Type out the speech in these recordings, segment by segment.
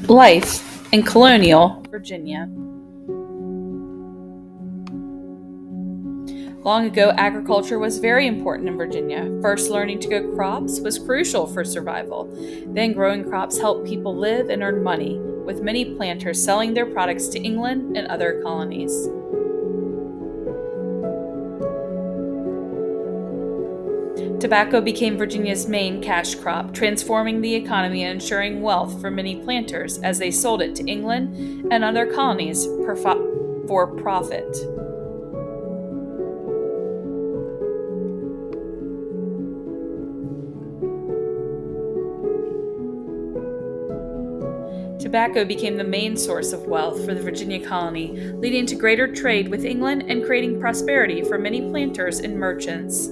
Life in Colonial, Virginia. Long ago, agriculture was very important in Virginia. First, learning to grow crops was crucial for survival. Then, growing crops helped people live and earn money, with many planters selling their products to England and other colonies. Tobacco became Virginia's main cash crop, transforming the economy and ensuring wealth for many planters as they sold it to England and other colonies for profit. Tobacco became the main source of wealth for the Virginia colony, leading to greater trade with England and creating prosperity for many planters and merchants.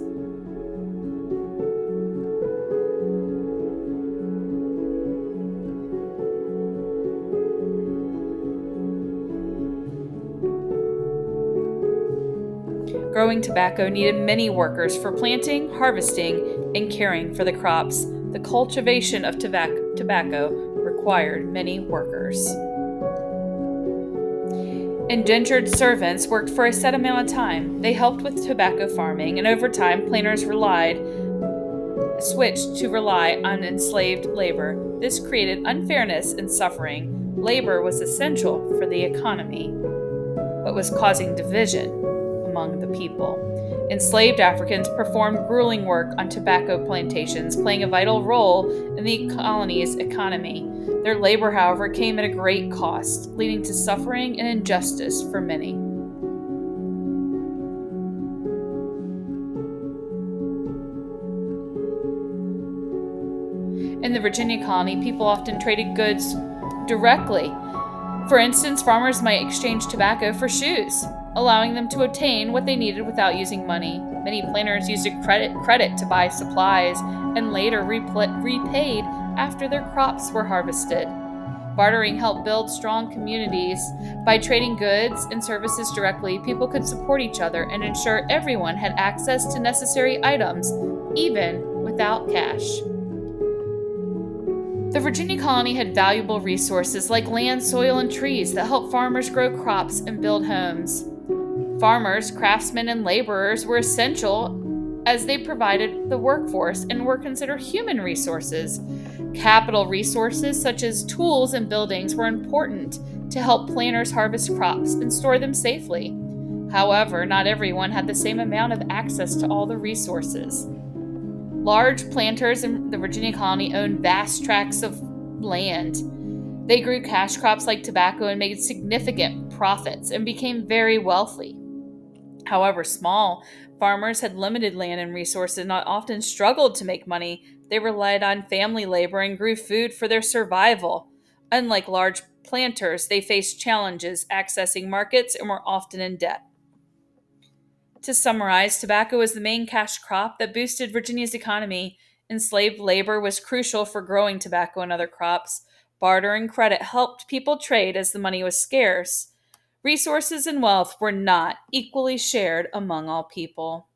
Growing tobacco needed many workers for planting, harvesting, and caring for the crops. The cultivation of tobacco required many workers. Indentured servants worked for a set amount of time. They helped with tobacco farming, and over time, planters switched to rely on enslaved labor. This created unfairness and suffering. Labor was essential for the economy, but was causing division among the people. Enslaved Africans performed grueling work on tobacco plantations, playing a vital role in the colony's economy. Their labor, however, came at a great cost, leading to suffering and injustice for many. In the Virginia colony, people often traded goods directly. For instance, farmers might exchange tobacco for shoes, allowing them to obtain what they needed without using money. Many planters used a credit to buy supplies and later repaid after their crops were harvested. Bartering helped build strong communities. By trading goods and services directly, people could support each other and ensure everyone had access to necessary items, even without cash. The Virginia colony had valuable resources like land, soil, and trees that helped farmers grow crops and build homes. Farmers, craftsmen, and laborers were essential as they provided the workforce and were considered human resources. Capital resources such as tools and buildings were important to help planters harvest crops and store them safely. However, not everyone had the same amount of access to all the resources. Large planters in the Virginia colony owned vast tracts of land. They grew cash crops like tobacco and made significant profits and became very wealthy. However, small farmers had limited land and resources and often struggled to make money. They relied on family labor and grew food for their survival. Unlike large planters, they faced challenges accessing markets and were often in debt. To summarize, tobacco was the main cash crop that boosted Virginia's economy. Enslaved labor was crucial for growing tobacco and other crops. Barter and credit helped people trade as the money was scarce. Resources and wealth were not equally shared among all people.